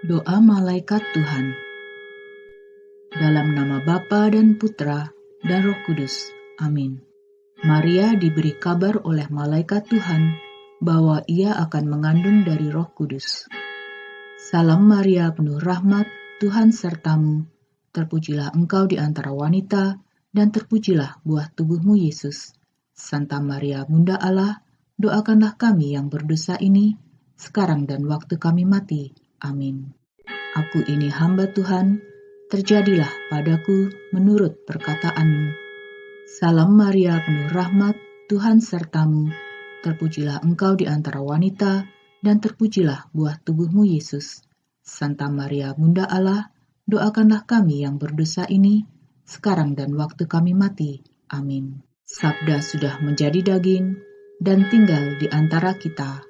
Doa Malaikat Tuhan. Dalam nama Bapa dan Putra dan Roh Kudus. Amin. Maria diberi kabar oleh Malaikat Tuhan bahwa ia akan mengandung dari Roh Kudus. Salam Maria, penuh rahmat, Tuhan sertamu. Terpujilah engkau di antara wanita, dan terpujilah buah tubuhmu Yesus. Santa Maria, Bunda Allah, doakanlah kami yang berdosa ini, sekarang dan waktu kami mati. Amin. Aku ini hamba Tuhan, terjadilah padaku menurut perkataanmu. Salam Maria, penuh rahmat, Tuhan sertamu. Terpujilah engkau di antara wanita, dan terpujilah buah tubuhmu Yesus. Santa Maria, Bunda Allah, doakanlah kami yang berdosa ini, sekarang dan waktu kami mati. Amin. Sabda sudah menjadi daging, dan tinggal di antara kita.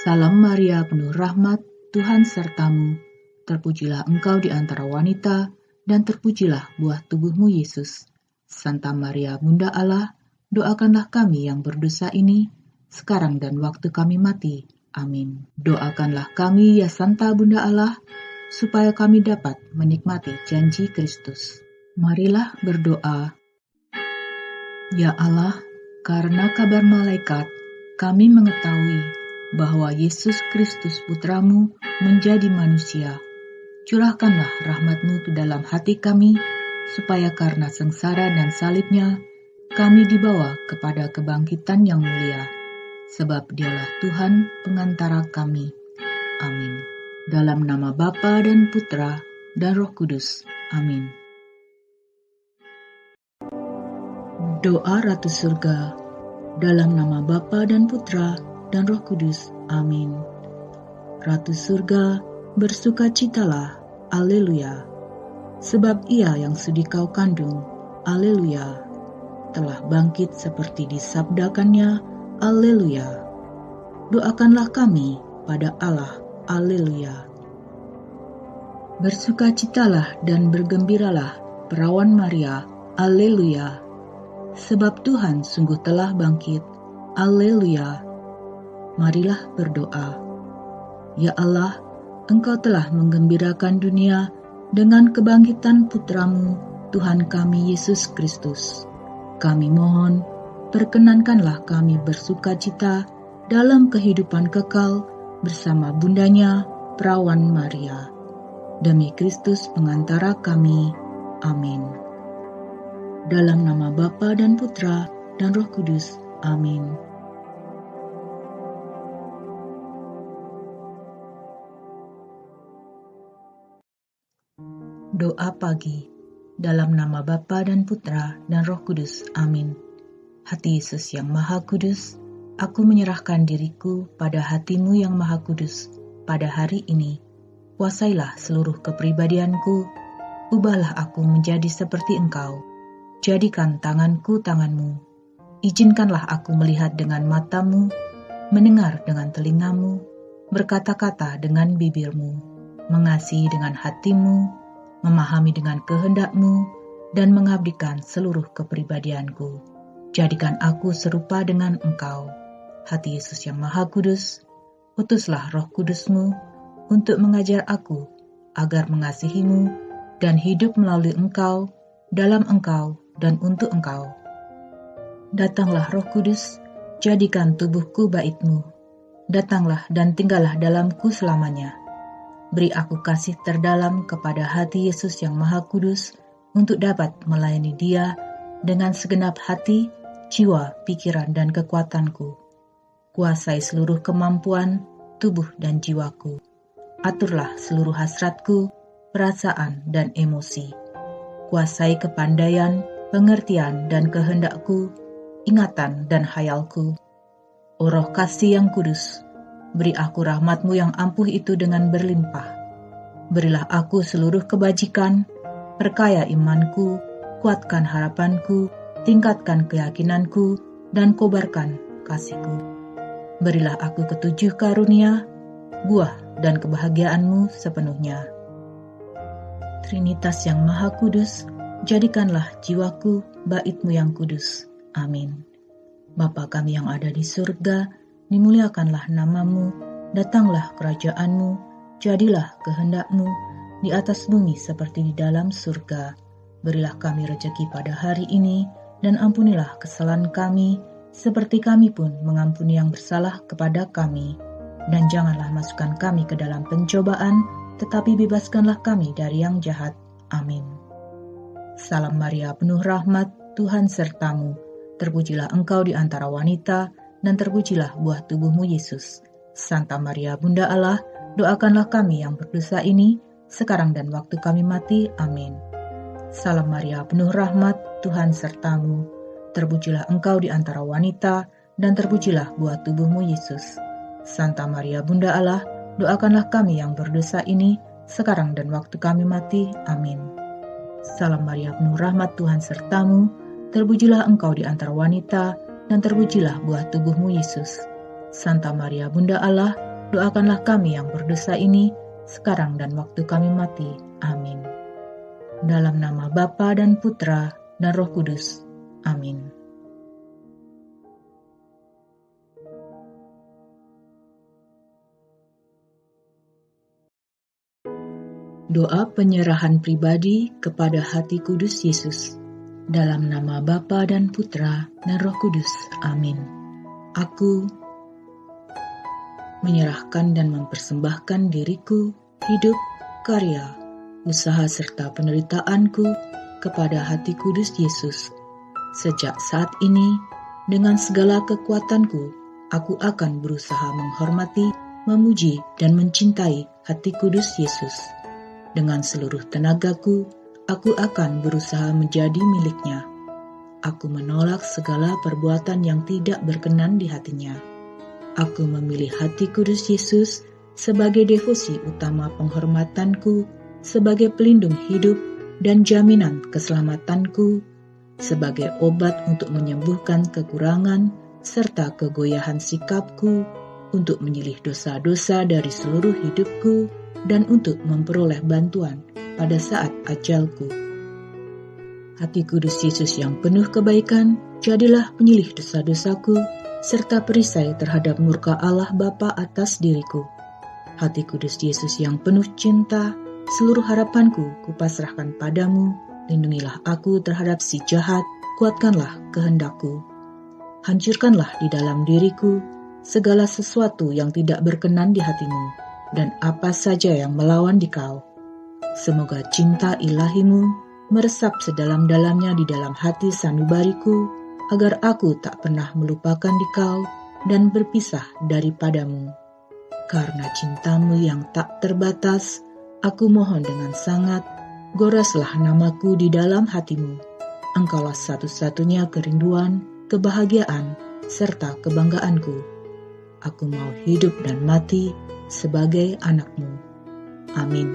Salam Maria, penuh rahmat, Tuhan sertamu. Terpujilah engkau di antara wanita, dan terpujilah buah tubuhmu Yesus. Santa Maria, Bunda Allah, doakanlah kami yang berdosa ini, sekarang dan waktu kami mati. Amin. Doakanlah kami, ya Santa Bunda Allah, supaya kami dapat menikmati janji Kristus. Marilah berdoa. Ya Allah, karena kabar malaikat, kami mengetahui bahwa Yesus Kristus Putramu menjadi manusia. Curahkanlah rahmat-Mu ke dalam hati kami, supaya karena sengsara dan salibnya, kami dibawa kepada kebangkitan yang mulia. Sebab Dialah Tuhan pengantara kami. Amin. Dalam nama Bapa dan Putra dan Roh Kudus. Amin. Doa Ratu Surga. Dalam nama Bapa dan Putra dan Roh Kudus. Amin. Ratu Surga, bersukacitalah, Alleluia. Sebab Ia yang sudi kau kandung, Alleluia, telah bangkit seperti disabdakannya, Alleluia. Doakanlah kami pada Allah, Alleluia. Bersukacitalah dan bergembiralah, perawan Maria, Alleluia. Sebab Tuhan sungguh telah bangkit, Alleluia. Marilah berdoa. Ya Allah, Engkau telah menggembirakan dunia dengan kebangkitan Putramu, Tuhan kami Yesus Kristus. Kami mohon, perkenankanlah kami bersukacita dalam kehidupan kekal bersama bundanya, perawan Maria. Demi Kristus pengantara kami. Amin. Dalam nama Bapa dan Putra dan Roh Kudus. Amin. Doa pagi. Dalam nama Bapa dan Putra dan Roh Kudus. Amin. Hati Yesus yang Maha Kudus, aku menyerahkan diriku pada hati-Mu yang Maha Kudus pada hari ini. Kuasailah seluruh kepribadianku, ubahlah aku menjadi seperti Engkau. Jadikan tanganku tangan-Mu. Izinkanlah aku melihat dengan mata-Mu, mendengar dengan telinga-Mu, berkata-kata dengan bibir-Mu, mengasihi dengan hati-Mu, memahami dengan kehendak-Mu, dan mengabdikan seluruh kepribadianku. Jadikan aku serupa dengan Engkau. Hati Yesus yang Maha Kudus, utuslah Roh Kudus-Mu untuk mengajar aku agar mengasihi-Mu dan hidup melalui Engkau, dalam Engkau, dan untuk Engkau. Datanglah Roh Kudus, jadikan tubuhku bait-Mu. Datanglah dan tinggallah dalamku selamanya. Beri aku kasih terdalam kepada hati Yesus yang Maha Kudus untuk dapat melayani Dia dengan segenap hati, jiwa, pikiran, dan kekuatanku. Kuasai seluruh kemampuan, tubuh, dan jiwaku. Aturlah seluruh hasratku, perasaan, dan emosi. Kuasai kepandaian, pengertian, dan kehendakku, ingatan, dan hayalku. O Roh Kasih yang kudus, beri aku rahmat-Mu yang ampuh itu dengan berlimpah. Berilah aku seluruh kebajikan, perkaya imanku, kuatkan harapanku, tingkatkan keyakinanku, dan kobarkan kasih-Ku. Berilah aku ketujuh karunia, buah dan kebahagiaan-Mu sepenuhnya. Trinitas yang Maha Kudus, jadikanlah jiwaku bait-Mu yang kudus. Amin. Bapa kami yang ada di surga, dimuliakanlah nama-Mu, datanglah kerajaan-Mu, jadilah kehendak-Mu di atas bumi seperti di dalam surga. Berilah kami rejeki pada hari ini, dan ampunilah kesalahan kami, seperti kami pun mengampuni yang bersalah kepada kami. Dan janganlah masukkan kami ke dalam pencobaan, tetapi bebaskanlah kami dari yang jahat. Amin. Salam Maria, penuh rahmat, Tuhan sertamu. Terpujilah engkau di antara wanita, dan terpujilah buah tubuhmu Yesus. Santa Maria, Bunda Allah, doakanlah kami yang berdosa ini, sekarang dan waktu kami mati. Amin. Salam Maria, penuh rahmat, Tuhan sertamu. Terpujilah engkau di antara wanita, dan terpujilah buah tubuhmu Yesus. Santa Maria, Bunda Allah, doakanlah kami yang berdosa ini, sekarang dan waktu kami mati. Amin. Salam Maria, penuh rahmat, Tuhan sertamu. Terpujilah engkau di antara wanita, dan terpujilah buah tubuhmu Yesus. Santa Maria, Bunda Allah, doakanlah kami yang berdosa ini, sekarang dan waktu kami mati. Amin. Dalam nama Bapa dan Putra dan Roh Kudus. Amin. Doa penyerahan pribadi kepada hati kudus Yesus. Dalam nama Bapa dan Putra dan Roh Kudus. Amin. Aku menyerahkan dan mempersembahkan diriku, hidup, karya, usaha serta penderitaanku kepada hati kudus Yesus. Sejak saat ini, dengan segala kekuatanku, aku akan berusaha menghormati, memuji, dan mencintai hati kudus Yesus. Dengan seluruh tenagaku, aku akan berusaha menjadi miliknya. Aku menolak segala perbuatan yang tidak berkenan di hatinya. Aku memilih hati kudus Yesus sebagai devosi utama penghormatanku, sebagai pelindung hidup dan jaminan keselamatanku, sebagai obat untuk menyembuhkan kekurangan serta kegoyahan sikapku, untuk menyelih dosa-dosa dari seluruh hidupku, dan untuk memperoleh bantuan pada saat ajalku. Hati kudus Yesus yang penuh kebaikan, jadilah penyelih dosa-dosaku, serta perisai terhadap murka Allah Bapa atas diriku. Hati kudus Yesus yang penuh cinta, seluruh harapanku kupasrahkan padamu, lindungilah aku terhadap si jahat, kuatkanlah kehendakku. Hancurkanlah di dalam diriku segala sesuatu yang tidak berkenan di hatimu, dan apa saja yang melawan dikau. Semoga cinta ilahimu meresap sedalam-dalamnya di dalam hati sanubariku, agar aku tak pernah melupakan dikau dan berpisah daripadamu. Karena cintamu yang tak terbatas, aku mohon dengan sangat, goraslah namaku di dalam hatimu. Engkaulah satu-satunya kerinduan, kebahagiaan, serta kebanggaanku. Aku mau hidup dan mati sebagai anakmu. Amin.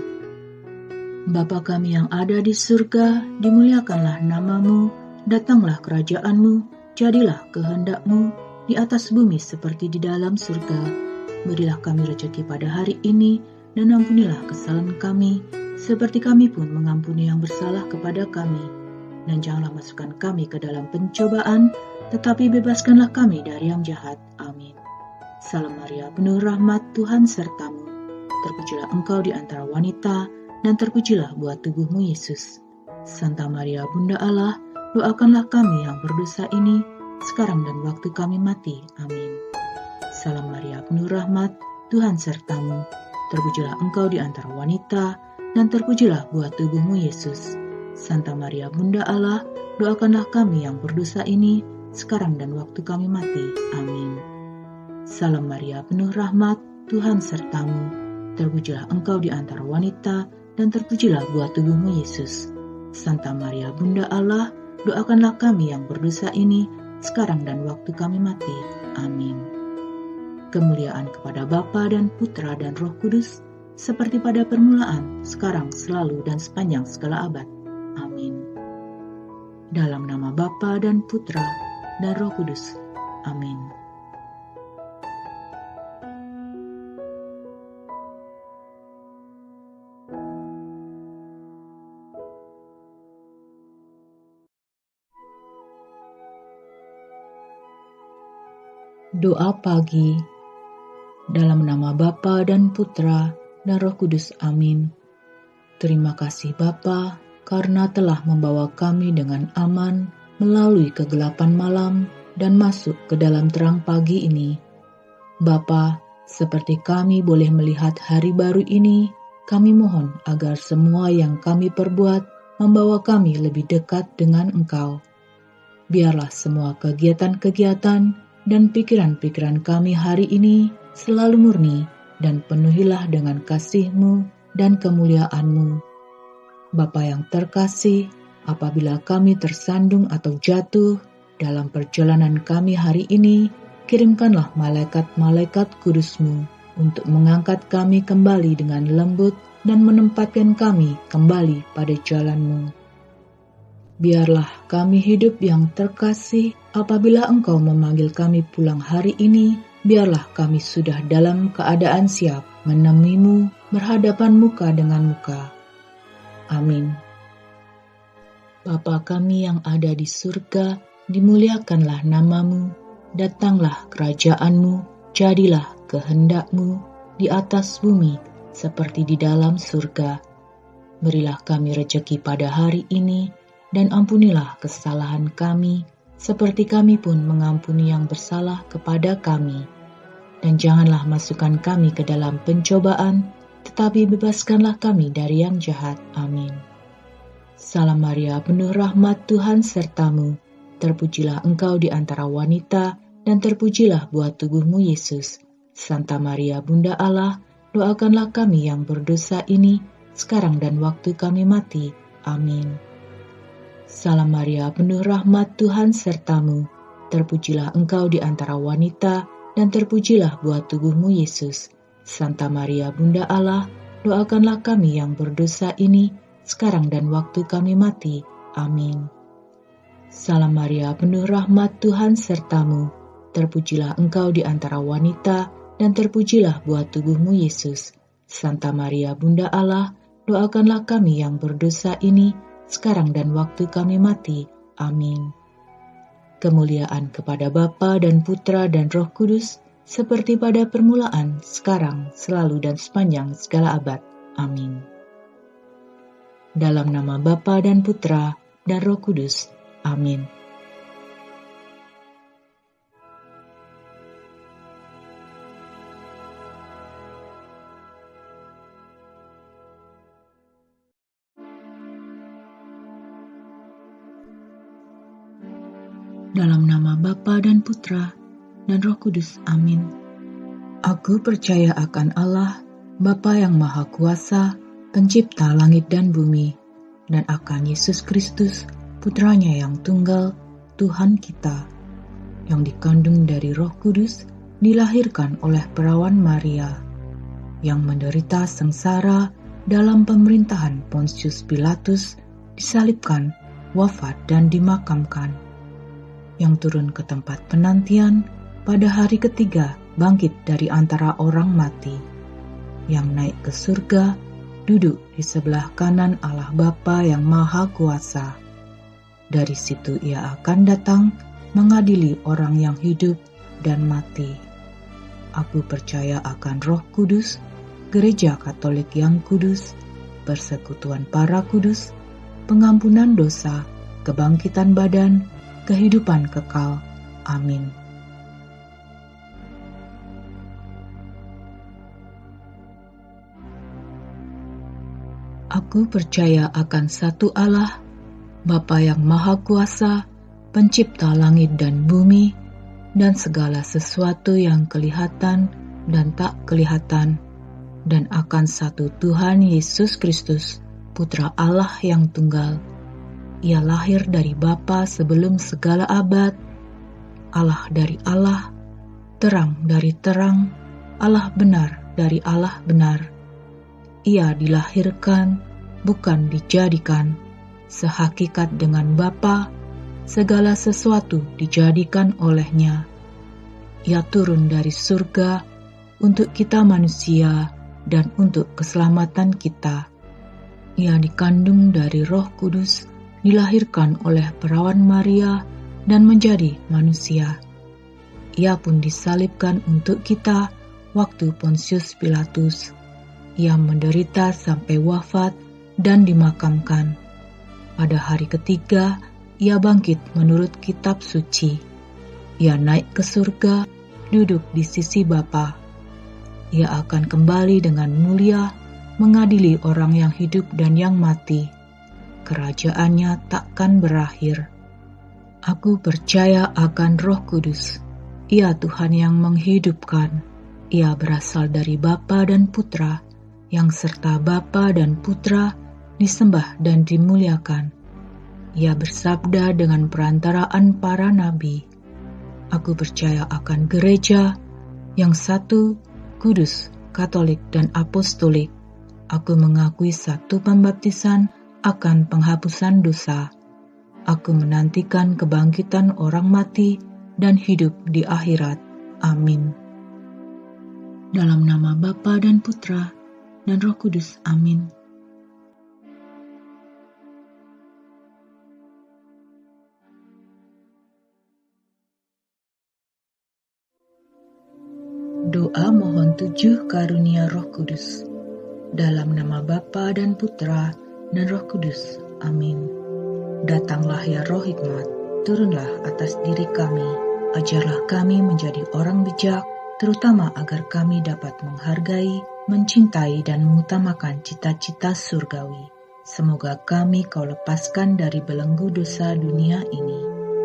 Bapa kami yang ada di surga, dimuliakanlah namamu, datanglah kerajaanmu, jadilah kehendakmu di atas bumi seperti di dalam surga. Berilah kami rejeki pada hari ini, dan ampunilah kesalahan kami, seperti kami pun mengampuni yang bersalah kepada kami. Dan janganlah masukkan kami ke dalam pencobaan, tetapi bebaskanlah kami dari yang jahat. Amin. Salam Maria, penuh rahmat, Tuhan sertamu. Terpujilah engkau di antara wanita, dan terpujilah buah tubuhmu Yesus. Santa Maria, Bunda Allah, doakanlah kami yang berdosa ini, sekarang dan waktu kami mati. Amin. Salam Maria, penuh rahmat, Tuhan sertamu. Terpujilah engkau di antara wanita, dan terpujilah buah tubuhmu Yesus. Santa Maria, Bunda Allah, doakanlah kami yang berdosa ini, sekarang dan waktu kami mati. Amin. Salam Maria, penuh rahmat, Tuhan sertamu. Terpujilah engkau di antara wanita, dan terpujilah buah tubuhmu Yesus. Santa Maria, Bunda Allah, doakanlah kami yang berdosa ini, sekarang dan waktu kami mati. Amin. Kemuliaan kepada Bapa dan Putra dan Roh Kudus, seperti pada permulaan, sekarang, selalu, dan sepanjang segala abad. Amin. Dalam nama Bapa dan Putra dan Roh Kudus. Amin. Doa pagi. Dalam nama Bapa dan Putra dan Roh Kudus. Amin. Terima kasih Bapa, karena telah membawa kami dengan aman melalui kegelapan malam dan masuk ke dalam terang pagi ini. Bapa, seperti kami boleh melihat hari baru ini, kami mohon agar semua yang kami perbuat membawa kami lebih dekat dengan Engkau. Biarlah semua kegiatan-kegiatan dan pikiran-pikiran kami hari ini selalu murni dan penuhilah dengan kasih-Mu dan kemuliaan-Mu. Bapa yang terkasih, apabila kami tersandung atau jatuh dalam perjalanan kami hari ini, kirimkanlah malaikat-malaikat kudus-Mu untuk mengangkat kami kembali dengan lembut dan menempatkan kami kembali pada jalan-Mu. Biarlah kami hidup yang terkasih apabila Engkau memanggil kami pulang hari ini, biarlah kami sudah dalam keadaan siap menemui-Mu berhadapan muka dengan muka. Amin. Bapa kami yang ada di surga, dimuliakanlah nama-Mu, datanglah kerajaan-Mu, jadilah kehendak-Mu di atas bumi seperti di dalam surga. Berilah kami rejeki pada hari ini, dan ampunilah kesalahan kami, seperti kami pun mengampuni yang bersalah kepada kami. Dan janganlah masukkan kami ke dalam pencobaan, tetapi bebaskanlah kami dari yang jahat. Amin. Salam Maria, penuh rahmat, Tuhan sertamu. Terpujilah engkau di antara wanita, dan terpujilah buah tubuhmu Yesus. Santa Maria, Bunda Allah, doakanlah kami yang berdosa ini, sekarang dan waktu kami mati. Amin. Salam Maria, penuh rahmat, Tuhan sertamu. Terpujilah engkau di antara wanita, dan terpujilah buah tubuhmu Yesus. Santa Maria, Bunda Allah, doakanlah kami yang berdosa ini, sekarang dan waktu kami mati. Amin. Salam Maria, penuh rahmat, Tuhan sertamu. Terpujilah engkau di antara wanita, dan terpujilah buah tubuhmu Yesus. Santa Maria, Bunda Allah, doakanlah kami yang berdosa ini, sekarang dan waktu kami mati. Amin. Kemuliaan kepada Bapa dan Putra dan Roh Kudus, seperti pada permulaan, sekarang, selalu dan sepanjang segala abad. Amin. Dalam nama Bapa dan Putra dan Roh Kudus. Amin. Dalam nama Bapa dan Putra dan Roh Kudus. Amin. Aku percaya akan Allah, Bapa yang Maha Kuasa, Pencipta langit dan bumi, dan akan Yesus Kristus, Putranya yang tunggal, Tuhan kita, yang dikandung dari Roh Kudus, dilahirkan oleh perawan Maria, yang menderita sengsara dalam pemerintahan Pontius Pilatus, disalibkan, wafat dan dimakamkan, yang turun ke tempat penantian, pada hari ketiga bangkit dari antara orang mati, yang naik ke surga, duduk di sebelah kanan Allah Bapa yang Maha Kuasa. Dari situ Ia akan datang mengadili orang yang hidup dan mati. Aku percaya akan Roh Kudus, Gereja Katolik yang kudus, persekutuan para kudus, pengampunan dosa, kebangkitan badan, kehidupan kekal. Amin. Aku percaya akan satu Allah, Bapa yang Maha Kuasa, Pencipta langit dan bumi, dan segala sesuatu yang kelihatan dan tak kelihatan, dan akan satu Tuhan Yesus Kristus, Putra Allah yang tunggal. Ia lahir dari Bapa sebelum segala abad, Allah dari Allah, terang dari terang, Allah benar dari Allah benar. Ia dilahirkan, bukan dijadikan, sehakikat dengan Bapa, segala sesuatu dijadikan olehnya. Ia turun dari surga untuk kita manusia dan untuk keselamatan kita. Ia dikandung dari Roh Kudus, dilahirkan oleh perawan Maria dan menjadi manusia. Ia pun disalibkan untuk kita waktu Pontius Pilatus. Ia menderita sampai wafat dan dimakamkan. Pada hari ketiga, ia bangkit menurut kitab suci. Ia naik ke surga, duduk di sisi Bapa. Ia akan kembali dengan mulia, mengadili orang yang hidup dan yang mati. Kerajaannya takkan berakhir. Aku percaya akan Roh Kudus. Ia Tuhan yang menghidupkan. Ia berasal dari Bapa dan Putra, yang serta Bapa dan Putra disembah dan dimuliakan. Ia bersabda dengan perantaraan para nabi. Aku percaya akan gereja yang satu, kudus, katolik, dan apostolik. Aku mengakui satu pembaptisan akan penghapusan dosa. Aku menantikan kebangkitan orang mati dan hidup di akhirat. Amin. Dalam nama Bapa dan Putra dan Roh Kudus. Amin. Doa mohon 7 karunia Roh Kudus. Dalam nama Bapa dan Putra dan Roh Kudus. Amin. Datanglah ya Roh Hikmat, turunlah atas diri kami, ajarlah kami menjadi orang bijak, terutama agar kami dapat menghargai, mencintai dan mengutamakan cita-cita surgawi. Semoga kami Kau lepaskan dari belenggu dosa dunia ini.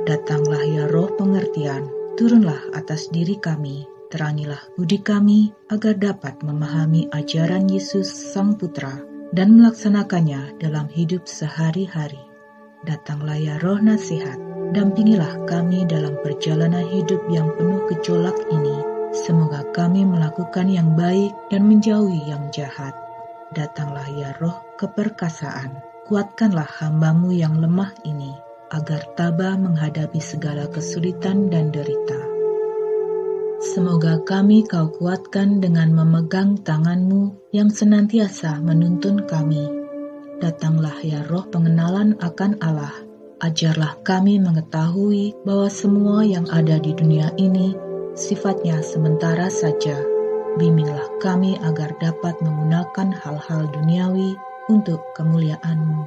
Datanglah ya Roh pengertian, turunlah atas diri kami, terangilah budi kami agar dapat memahami ajaran Yesus Sang Putra dan melaksanakannya dalam hidup sehari-hari. Datanglah ya Roh nasihat, dampingilah kami dalam perjalanan hidup yang penuh gejolak ini. Semoga kami melakukan yang baik dan menjauhi yang jahat. Datanglah ya Roh keperkasaan, kuatkanlah hamba-Mu yang lemah ini, agar tabah menghadapi segala kesulitan dan derita. Semoga kami Kau kuatkan dengan memegang tangan-Mu yang senantiasa menuntun kami. Datanglah ya Roh pengenalan akan Allah, ajarlah kami mengetahui bahwa semua yang ada di dunia ini sifatnya sementara saja. Bimbinglah kami agar dapat menggunakan hal-hal duniawi untuk kemuliaan-Mu.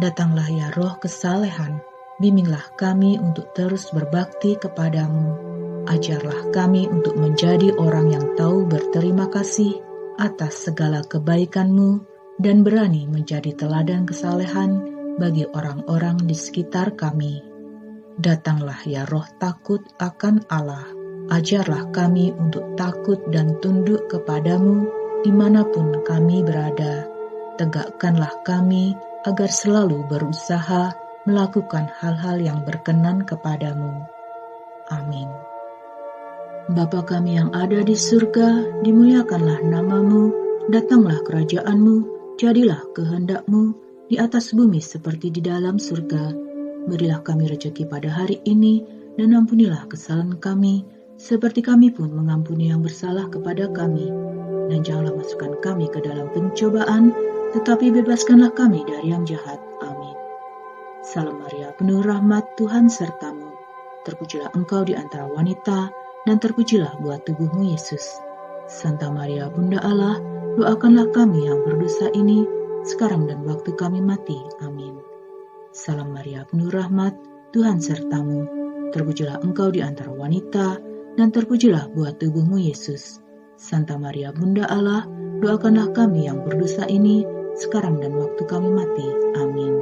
Datanglah ya Roh kesalehan, bimbinglah kami untuk terus berbakti kepada-Mu. Ajarlah kami untuk menjadi orang yang tahu berterima kasih atas segala kebaikan-Mu dan berani menjadi teladan kesalehan bagi orang-orang di sekitar kami. Datanglah ya Roh takut akan Allah, ajarlah kami untuk takut dan tunduk kepada-Mu dimanapun kami berada. Tegakkanlah kami agar selalu berusaha melakukan hal-hal yang berkenan kepada-Mu. Amin. Bapa kami yang ada di surga, dimuliakanlah nama-Mu, datanglah kerajaan-Mu, jadilah kehendak-Mu di atas bumi seperti di dalam surga. Berilah kami rejeki pada hari ini, dan ampunilah kesalahan kami, seperti kami pun mengampuni yang bersalah kepada kami. Dan janganlah masukkan kami ke dalam pencobaan, tetapi bebaskanlah kami dari yang jahat. Amin. Salam Maria, penuh rahmat, Tuhan serta-Mu. Terpujilah Engkau di antara wanita, dan terpujilah buah tubuh-Mu Yesus. Santa Maria Bunda Allah, doakanlah kami yang berdosa ini, sekarang dan waktu kami mati. Amin. Salam Maria, penuh rahmat, Tuhan serta-Mu. Terpujilah Engkau di antara wanita, dan terpujilah buah tubuh-Mu Yesus. Santa Maria Bunda Allah, doakanlah kami yang berdosa ini, sekarang dan waktu kami mati. Amin.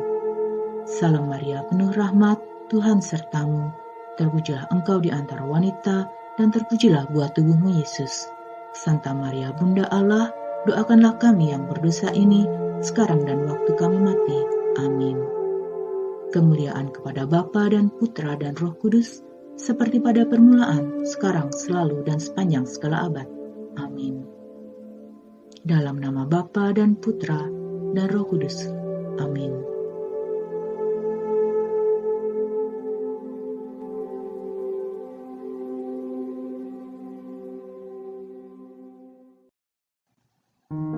Salam Maria, penuh rahmat, Tuhan serta-Mu. Terpujilah Engkau di antara wanita, dan terpujilah buah tubuh-Mu Yesus. Santa Maria Bunda Allah, doakanlah kami yang berdosa ini, sekarang dan waktu kami mati. Amin. Kemuliaan kepada Bapa dan Putra dan Roh Kudus, seperti pada permulaan, sekarang, selalu, dan sepanjang segala abad. Amin. Dalam nama Bapa dan Putra dan Roh Kudus. Amin.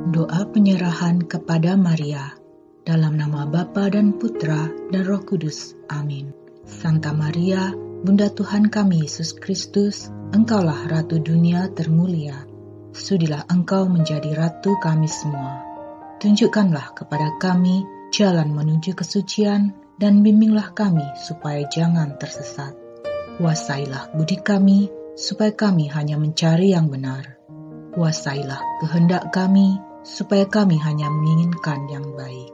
Doa penyerahan kepada Maria. Dalam nama Bapa dan Putra dan Roh Kudus. Amin. Santa Maria, Bunda Tuhan kami Yesus Kristus, Engkaulah Ratu dunia termulia. sudilah Engkau menjadi Ratu kami semua. Tunjukkanlah kepada kami jalan menuju kesucian dan bimbinglah kami supaya jangan tersesat. Kuasailah budi kami supaya kami hanya mencari yang benar. Kuasailah kehendak kami supaya kami hanya menginginkan yang baik.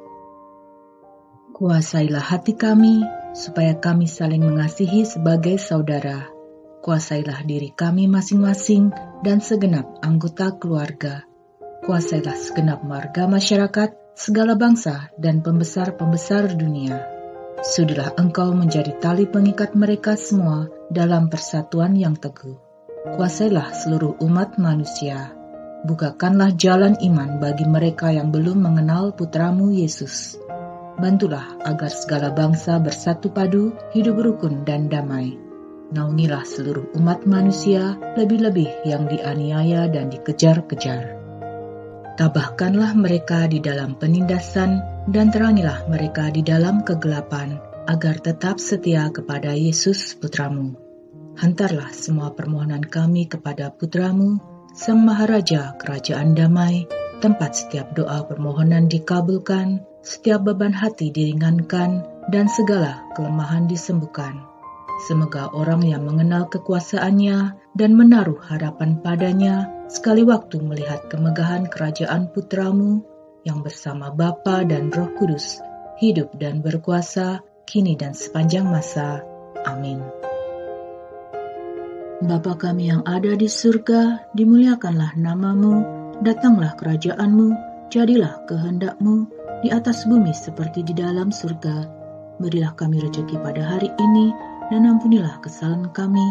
Kuasailah hati kami supaya kami saling mengasihi sebagai saudara. Kuasailah diri kami masing-masing dan segenap anggota keluarga. Kuasailah segenap marga masyarakat, segala bangsa dan pembesar-pembesar dunia. Sudilah Engkau menjadi tali pengikat mereka semua dalam persatuan yang teguh. Kuasailah seluruh umat manusia. Bukakanlah jalan iman bagi mereka yang belum mengenal Putra-Mu Yesus. Bantulah agar segala bangsa bersatu padu, hidup rukun dan damai. Naungilah seluruh umat manusia, lebih-lebih yang dianiaya dan dikejar-kejar. Tabahkanlah mereka di dalam penindasan dan terangilah mereka di dalam kegelapan, agar tetap setia kepada Yesus Putra-Mu. Hantarlah semua permohonan kami kepada Putra-Mu, Sang Maharaja Kerajaan Damai, tempat setiap doa permohonan dikabulkan, setiap beban hati diringankan, dan segala kelemahan disembuhkan. Semoga orang yang mengenal kekuasaannya dan menaruh harapan padanya, sekali waktu melihat kemegahan kerajaan Putra-Mu yang bersama Bapa dan Roh Kudus, hidup dan berkuasa, kini dan sepanjang masa. Amin. Bapa kami yang ada di surga, dimuliakanlah nama-Mu, datanglah kerajaan-Mu, jadilah kehendak-Mu di atas bumi seperti di dalam surga. Berilah kami rezeki pada hari ini, dan ampunilah kesalahan kami,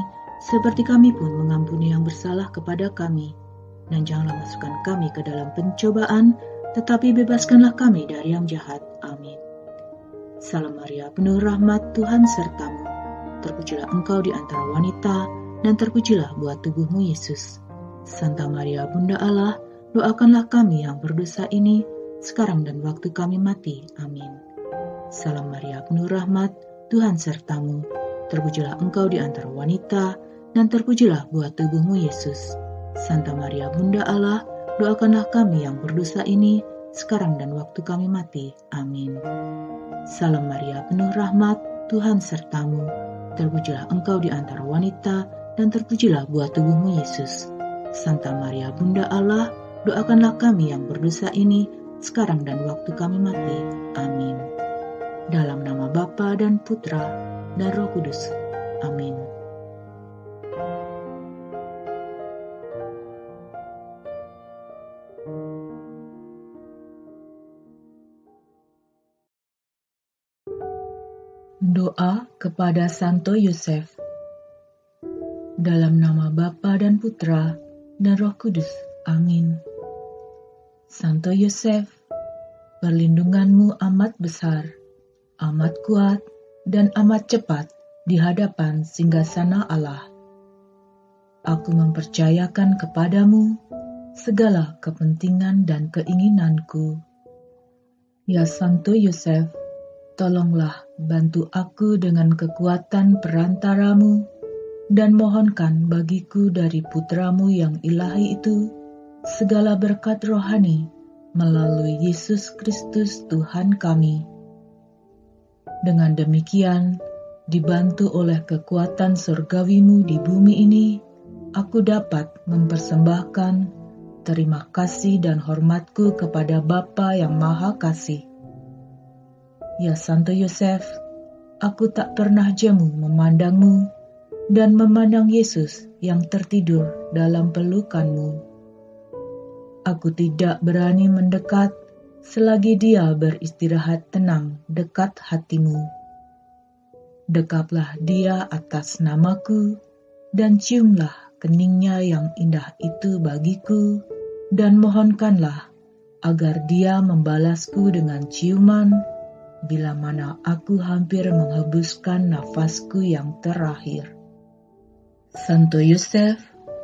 seperti kami pun mengampuni yang bersalah kepada kami. Dan janganlah masukkan kami ke dalam pencobaan, tetapi bebaskanlah kami dari yang jahat. Amin. Salam Maria, penuh rahmat, Tuhan sertamu. Terpujilah engkau di antara wanita, dan terpujilah buah tubuhmu Yesus. Santa Maria, Bunda Allah, doakanlah kami yang berdosa ini, sekarang dan waktu kami mati. Amin. Salam Maria, penuh rahmat, Tuhan sertamu. Terpujilah engkau di antara wanita, dan terpujilah buah tubuhmu Yesus. Santa Maria, Bunda Allah, doakanlah kami yang berdosa ini, sekarang dan waktu kami mati. Amin. Salam Maria, penuh rahmat, Tuhan sertamu. Terpujilah engkau di antara wanita, dan terpujilah buah tubuhmu Yesus. Santa Maria, Bunda Allah, doakanlah kami yang berdosa ini, sekarang dan waktu kami mati. Amin. Dalam nama Bapa dan Putra dan Roh Kudus. Amin. Doa kepada Santo Yosef. Dalam nama Bapa dan Putra dan Roh Kudus. Amin. Santo Yosef, perlindunganmu amat besar, amat kuat, dan amat cepat di hadapan singgasana Allah. Aku mempercayakan kepadamu segala kepentingan dan keinginanku. Ya Santo Yosef, tolonglah bantu aku dengan kekuatan perantaramu, dan mohonkan bagiku dari Putra-Mu yang ilahi itu segala berkat rohani melalui Yesus Kristus Tuhan kami. Dengan demikian, dibantu oleh kekuatan surgawi-Mu di bumi ini, aku dapat mempersembahkan terima kasih dan hormatku kepada Bapa yang Maha Kasih. Ya Santo Yosef, aku tak pernah jemu memandangmu dan memandang Yesus yang tertidur dalam pelukan-Mu. Aku tidak berani mendekat selagi Dia beristirahat tenang dekat hati-Mu. Dekaplah Dia atas namaku, dan ciumlah keningnya yang indah itu bagiku, dan mohonkanlah agar Dia membalasku dengan ciuman bila mana aku hampir menghembuskan nafasku yang terakhir. Santo Yosef,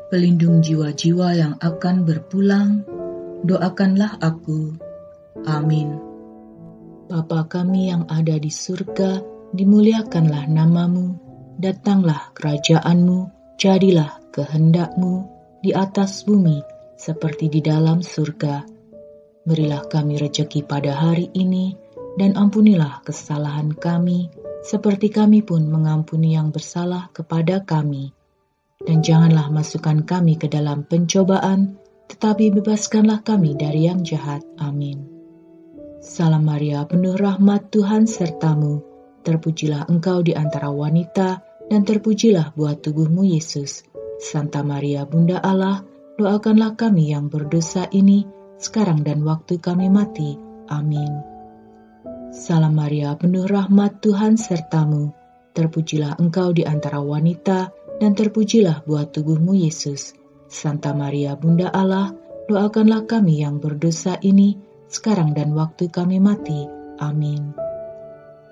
pelindung jiwa-jiwa yang akan berpulang, doakanlah aku. Amin. Bapa kami yang ada di surga, dimuliakanlah nama-Mu, datanglah kerajaan-Mu, jadilah kehendak-Mu di atas bumi seperti di dalam surga. Berilah kami rejeki pada hari ini, dan ampunilah kesalahan kami, seperti kami pun mengampuni yang bersalah kepada kami. Dan janganlah masukkan kami ke dalam pencobaan, tetapi bebaskanlah kami dari yang jahat. Amin. Salam Maria, penuh rahmat, Tuhan sertamu. Terpujilah engkau di antara wanita, dan terpujilah buah tubuhmu, Yesus. Santa Maria, Bunda Allah, doakanlah kami yang berdosa ini, sekarang dan waktu kami mati. Amin. Salam Maria, penuh rahmat, Tuhan sertamu. Terpujilah engkau di antara wanita, dan terpujilah buah tubuhmu, Yesus. Santa Maria, Bunda Allah, doakanlah kami yang berdosa ini, sekarang dan waktu kami mati. Amin.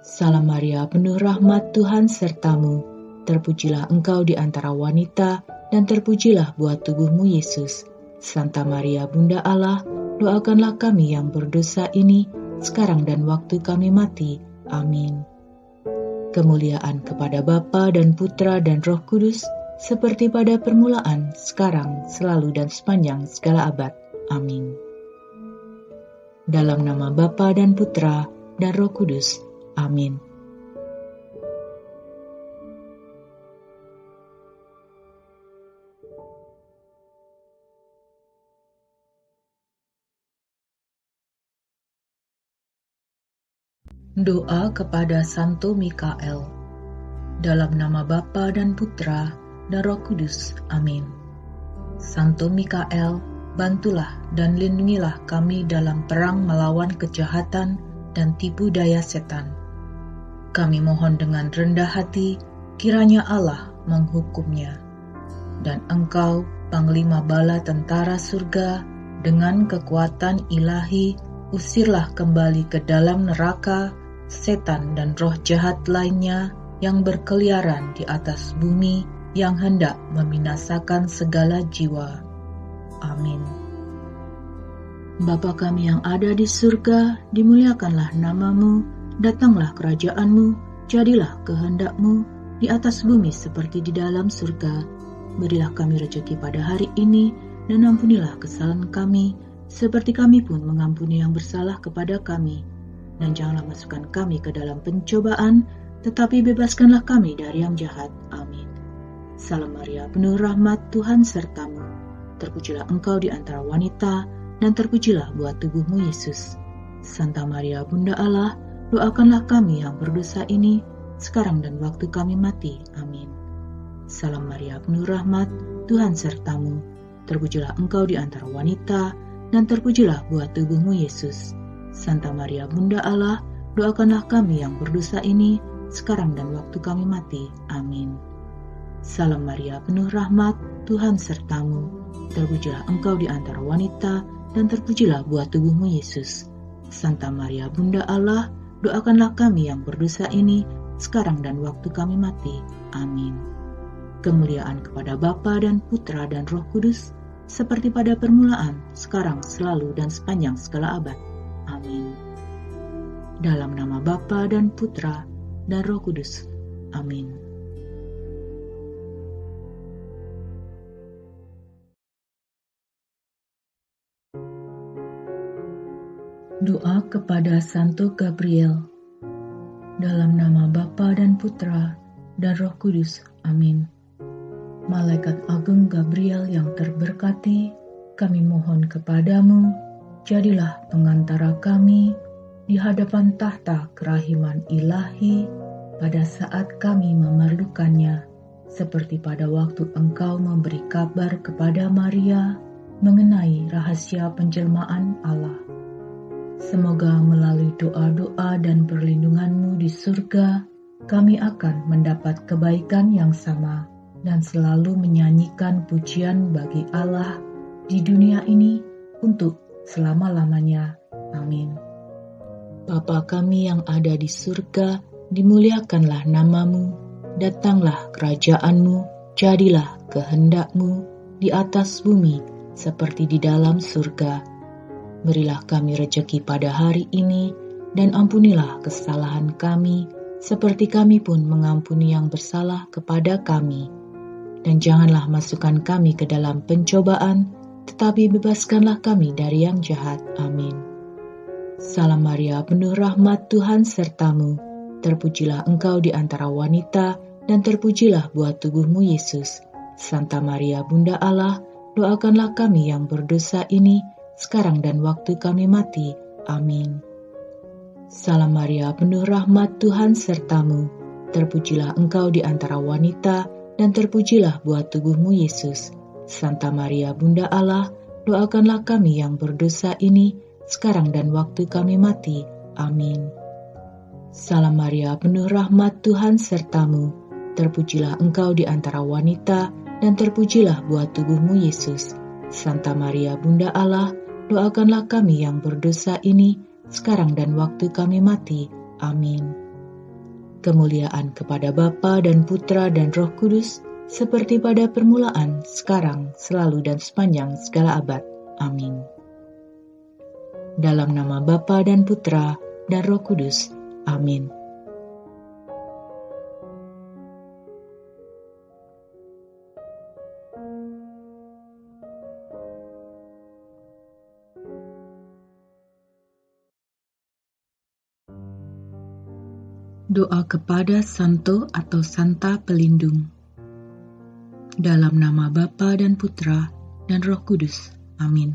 Salam Maria, penuh rahmat, Tuhan sertamu. Terpujilah engkau di antara wanita, dan terpujilah buah tubuhmu, Yesus. Santa Maria, Bunda Allah, doakanlah kami yang berdosa ini, sekarang dan waktu kami mati. Amin. Kemuliaan kepada Bapa dan Putra dan Roh Kudus, seperti pada permulaan, sekarang, selalu dan sepanjang segala abad. Amin. Dalam nama Bapa dan Putra dan Roh Kudus. Amin. Doa kepada Santo Mikael. Dalam nama Bapa dan Putra dan Roh Kudus. Amin. Santo Mikael, bantulah dan lindungilah kami dalam perang melawan kejahatan dan tipu daya setan. Kami mohon dengan rendah hati, kiranya Allah menghukumnya. Dan Engkau, Panglima Bala Tentara Surga, dengan kekuatan ilahi, usirlah kembali ke dalam neraka setan dan roh jahat lainnya yang berkeliaran di atas bumi, yang hendak membinasakan segala jiwa. Amin. Bapa kami yang ada di surga, dimuliakanlah namamu, datanglah kerajaanmu, jadilah kehendak-Mu di atas bumi seperti di dalam surga. Berilah kami rejeki pada hari ini, dan ampunilah kesalahan kami, seperti kami pun mengampuni yang bersalah kepada kami. Dan janganlah masukkan kami ke dalam pencobaan, tetapi bebaskanlah kami dari yang jahat. Amin. Salam Maria, penuh rahmat, Tuhan sertamu. Terpujilah engkau di antara wanita, dan terpujilah buah tubuhmu, Yesus. Santa Maria, Bunda Allah, doakanlah kami yang berdosa ini, sekarang dan waktu kami mati. Amin. Salam Maria, penuh rahmat, Tuhan sertamu. Terpujilah engkau di antara wanita, dan terpujilah buah tubuhmu, Yesus. Santa Maria, Bunda Allah, doakanlah kami yang berdosa ini, sekarang dan waktu kami mati. Amin. Salam Maria, penuh rahmat, Tuhan sertamu. Terpujilah engkau di antara wanita, dan terpujilah buah tubuhmu, Yesus. Santa Maria, Bunda Allah, doakanlah kami yang berdosa ini, sekarang dan waktu kami mati. Amin. Kemuliaan kepada Bapa dan Putra dan Roh Kudus, seperti pada permulaan, sekarang, selalu, dan sepanjang segala abad. Amin. Dalam nama Bapa dan Putra dan Roh Kudus. Amin. Doa kepada Santo Gabriel. Dalam nama Bapa dan Putra dan Roh Kudus. Amin. Malaikat Agung Gabriel yang terberkati, kami mohon kepadamu, jadilah pengantara kami di hadapan tahta kerahiman ilahi pada saat kami memerlukannya, seperti pada waktu Engkau memberi kabar kepada Maria mengenai rahasia penjelmaan Allah. Semoga melalui doa-doa dan perlindungan-Mu di surga, kami akan mendapat kebaikan yang sama dan selalu menyanyikan pujian bagi Allah di dunia ini untuk selama-lamanya. Amin. Bapa kami yang ada di surga, dimuliakanlah namamu, datanglah kerajaan-Mu, jadilah kehendak-Mu di atas bumi seperti di dalam surga. Berilah kami rejeki pada hari ini, dan ampunilah kesalahan kami, seperti kami pun mengampuni yang bersalah kepada kami. Dan janganlah masukkan kami ke dalam pencobaan, tetapi bebaskanlah kami dari yang jahat. Amin. Salam Maria, penuh rahmat, Tuhan sertamu. Terpujilah engkau di antara wanita, dan terpujilah buah tubuhmu, Yesus. Santa Maria, Bunda Allah, doakanlah kami yang berdosa ini, sekarang dan waktu kami mati. Amin. Salam Maria, penuh rahmat, Tuhan sertamu. Terpujilah engkau di antara wanita, dan terpujilah buah tubuhmu, Yesus. Santa Maria, Bunda Allah, doakanlah kami yang berdosa ini, sekarang dan waktu kami mati. Amin. Salam Maria, penuh rahmat, Tuhan sertamu. Terpujilah engkau di antara wanita, dan terpujilah buah tubuhmu, Yesus. Santa Maria, Bunda Allah, doakanlah kami yang berdosa ini, sekarang dan waktu kami mati. Amin. Kemuliaan kepada Bapa dan Putra dan Roh Kudus, seperti pada permulaan, sekarang, selalu dan sepanjang segala abad. Amin. Dalam nama Bapa dan Putra dan Roh Kudus. Amin. Doa kepada Santo atau Santa Pelindung. Dalam nama Bapa dan Putra dan Roh Kudus. Amin.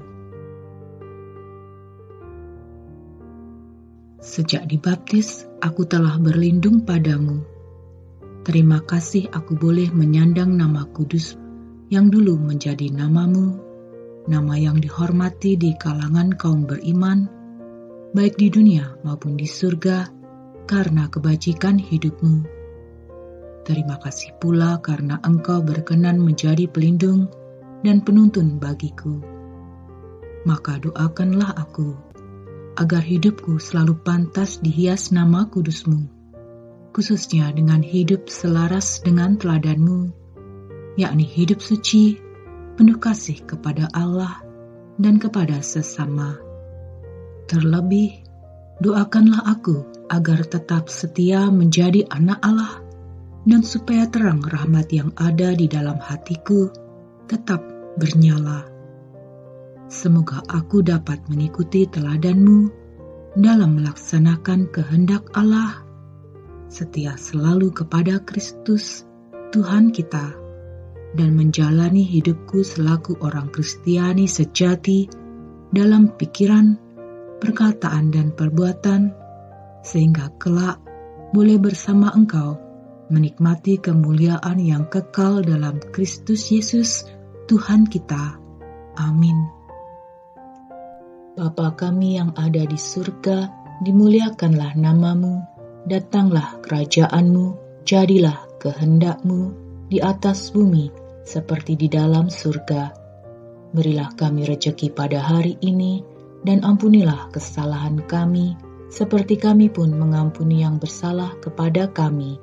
Sejak dibaptis, aku telah berlindung padamu. Terima kasih aku boleh menyandang nama kudus yang dulu menjadi namamu, nama yang dihormati di kalangan kaum beriman, baik di dunia maupun di surga, karena kebajikan hidupmu. Terima kasih pula karena engkau berkenan menjadi pelindung dan penuntun bagiku. Maka doakanlah aku, agar hidupku selalu pantas dihias nama kudusmu, khususnya dengan hidup selaras dengan teladanmu, yakni hidup suci, penuh kasih kepada Allah dan kepada sesama. Terlebih, doakanlah aku agar tetap setia menjadi anak Allah, dan supaya terang rahmat yang ada di dalam hatiku tetap bernyala. Semoga aku dapat mengikuti teladanmu dalam melaksanakan kehendak Allah, setia selalu kepada Kristus, Tuhan kita, dan menjalani hidupku selaku orang Kristiani sejati dalam pikiran, perkataan, dan perbuatan, sehingga kelak boleh bersama Engkau menikmati kemuliaan yang kekal dalam Kristus Yesus, Tuhan kita. Amin. Bapa kami yang ada di surga, dimuliakanlah namamu, datanglah kerajaanmu, jadilah kehendakmu di atas bumi seperti di dalam surga. Berilah kami rejeki pada hari ini, dan ampunilah kesalahan kami, seperti kami pun mengampuni yang bersalah kepada kami.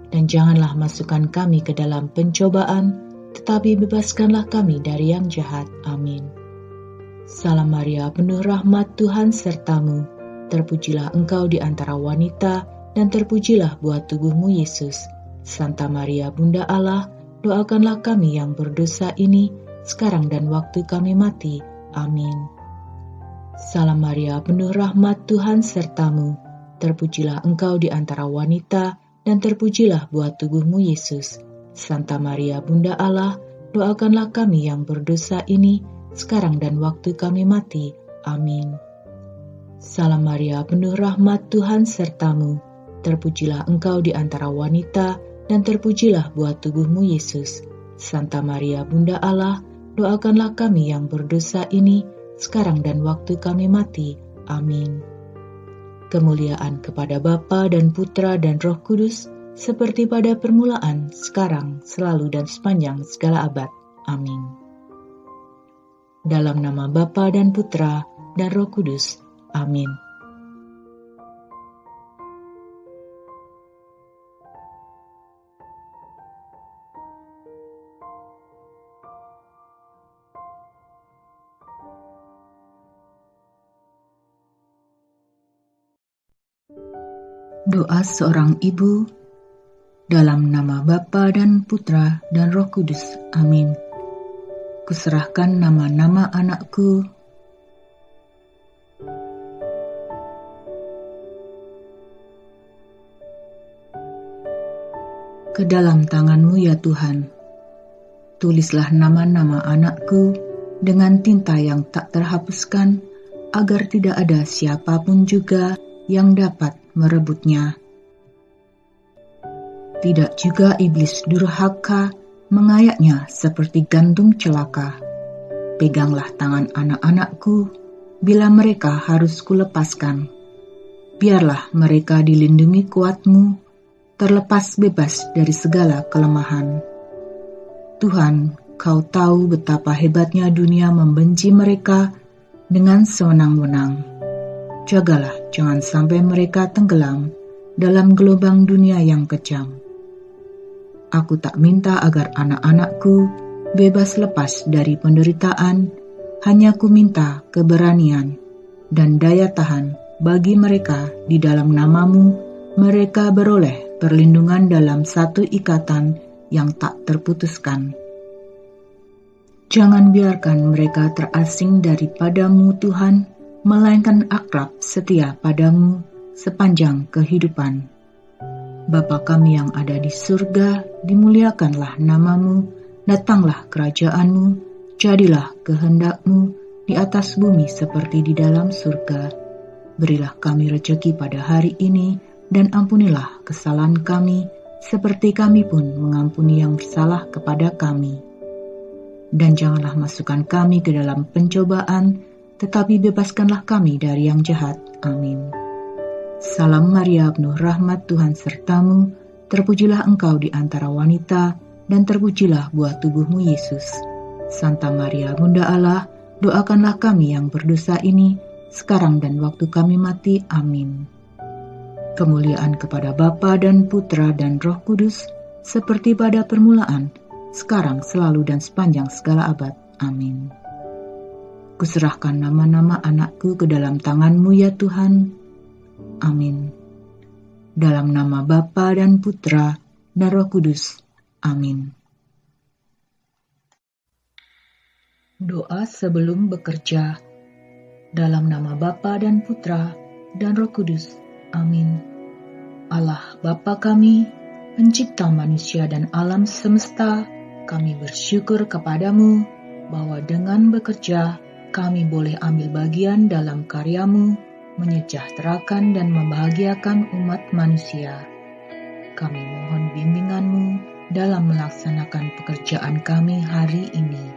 Dan janganlah masukkan kami ke dalam pencobaan, tetapi bebaskanlah kami dari yang jahat. Amin. Salam Maria, penuh rahmat, Tuhan sertamu. Terpujilah engkau di antara wanita, dan terpujilah buah tubuhmu, Yesus. Santa Maria, Bunda Allah, doakanlah kami yang berdosa ini, sekarang dan waktu kami mati. Amin. Salam Maria, penuh rahmat, Tuhan sertamu. Terpujilah engkau di antara wanita, dan terpujilah buah tubuhmu, Yesus. Santa Maria, Bunda Allah, doakanlah kami yang berdosa ini, sekarang dan waktu kami mati. Amin. Salam Maria, penuh rahmat, Tuhan sertamu. Terpujilah engkau di antara wanita, dan terpujilah buah tubuhmu, Yesus. Santa Maria, Bunda Allah, doakanlah kami yang berdosa ini, sekarang dan waktu kami mati. Amin. Kemuliaan kepada Bapa dan Putra dan Roh Kudus, seperti pada permulaan, sekarang, selalu dan sepanjang segala abad. Amin. Dalam nama Bapa dan Putra dan Roh Kudus. Amin. Doa seorang ibu. Dalam nama Bapa dan Putra dan Roh Kudus. Amin. Kuserahkan nama-nama anakku ke dalam tangan-Mu ya Tuhan. Tulislah nama-nama anakku dengan tinta yang tak terhapuskan, agar tidak ada siapapun juga yang dapat merebutnya. Tidak juga iblis durhaka mengayaknya seperti gantung celaka. Peganglah tangan anak-anakku bila mereka harus kulepaskan. Biarlah mereka dilindungi kuat-Mu, terlepas bebas dari segala kelemahan. Tuhan, Kau tahu betapa hebatnya dunia membenci mereka dengan sewenang-wenang. Jagalah jangan sampai mereka tenggelam dalam gelombang dunia yang kejam. Aku tak minta agar anak-anakku bebas lepas dari penderitaan, hanya ku minta keberanian dan daya tahan bagi mereka di dalam nama-Mu. Mereka beroleh perlindungan dalam satu ikatan yang tak terputuskan. Jangan biarkan mereka terasing daripada-Mu Tuhan, melainkan akrab setia pada-Mu sepanjang kehidupan. Bapa kami yang ada di surga, dimuliakanlah nama-Mu, datanglah kerajaan-Mu, jadilah kehendak-Mu di atas bumi seperti di dalam surga. Berilah kami rejeki pada hari ini, dan ampunilah kesalahan kami, seperti kami pun mengampuni yang bersalah kepada kami. Dan janganlah masukkan kami ke dalam pencobaan, tetapi bebaskanlah kami dari yang jahat. Amin. Salam Maria, penuh rahmat, Tuhan sertamu, terpujilah engkau di antara wanita, dan terpujilah buah tubuhmu Yesus. Santa Maria, Bunda Allah, doakanlah kami yang berdosa ini, sekarang dan waktu kami mati. Amin. Kemuliaan kepada Bapa dan Putra dan Roh Kudus, seperti pada permulaan, sekarang, selalu, dan sepanjang segala abad. Amin. Kuserahkan nama-nama anakku ke dalam tangan-Mu ya Tuhan. Amin. Dalam nama Bapa dan Putra dan Roh Kudus. Amin. Doa sebelum bekerja. Dalam nama Bapa dan Putra dan Roh Kudus. Amin. Allah Bapa kami, pencipta manusia dan alam semesta, kami bersyukur kepadamu bahwa dengan bekerja kami boleh ambil bagian dalam karya-Mu, menyejahterakan dan membahagiakan umat manusia. Kami mohon bimbingan-Mu dalam melaksanakan pekerjaan kami hari ini.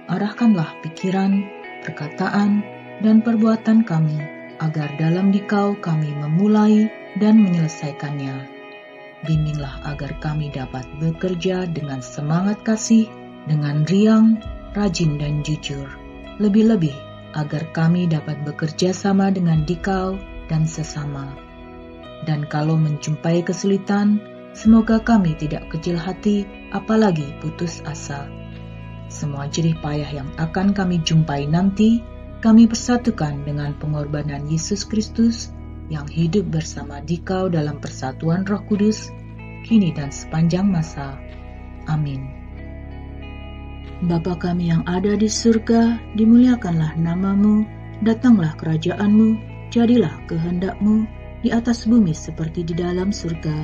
Arahkanlah pikiran, perkataan, dan perbuatan kami, agar dalam Dikau kami memulai dan menyelesaikannya. Bimbinglah agar kami dapat bekerja dengan semangat kasih, dengan riang, rajin dan jujur. Lebih-lebih agar kami dapat bekerja sama dengan Dikau dan sesama. Dan kalau menjumpai kesulitan, semoga kami tidak kecil hati, apalagi putus asa. Semua jerih payah yang akan kami jumpai nanti, kami persatukan dengan pengorbanan Yesus Kristus, yang hidup bersama Dikau dalam persatuan Roh Kudus, kini dan sepanjang masa. Amin. Bapa kami yang ada di surga, dimuliakanlah nama-Mu, datanglah kerajaan-Mu, jadilah kehendak-Mu di atas bumi seperti di dalam surga.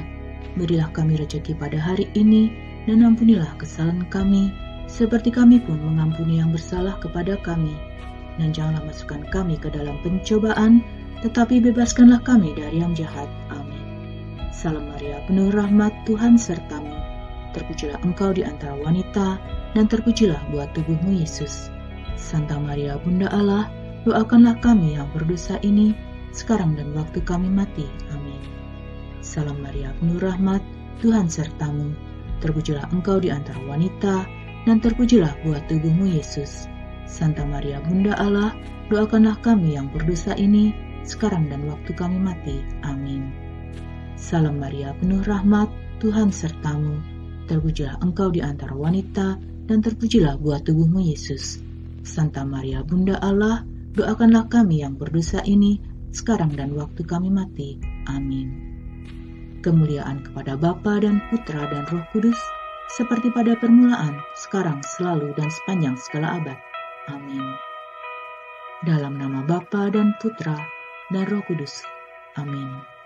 Berilah kami rejeki pada hari ini, dan ampunilah kesalahan kami, seperti kami pun mengampuni yang bersalah kepada kami. Dan janganlah masukkan kami ke dalam pencobaan, tetapi bebaskanlah kami dari yang jahat. Amin. Salam Maria, penuh rahmat, Tuhan sertamu. Terpujilah engkau di antara wanita, dan terpujilah buah tubuhmu Yesus. Santa Maria, Bunda Allah, doakanlah kami yang berdosa ini, sekarang dan waktu kami mati. Amin. Salam Maria, penuh rahmat, Tuhan sertamu. Terpujilah engkau di antara wanita, dan terpujilah buah tubuhmu Yesus. Santa Maria, Bunda Allah, doakanlah kami yang berdosa ini, sekarang dan waktu kami mati. Amin. Salam Maria, penuh rahmat, Tuhan sertamu. Terpujilah engkau di antara wanita, dan terpujilah buah tubuhmu Yesus. Santa Maria, Bunda Allah, doakanlah kami yang berdosa ini, sekarang dan waktu kami mati. Amin. Kemuliaan kepada Bapa dan Putra dan Roh Kudus, seperti pada permulaan, sekarang, selalu, dan sepanjang segala abad. Amin. Dalam nama Bapa dan Putra dan Roh Kudus. Amin.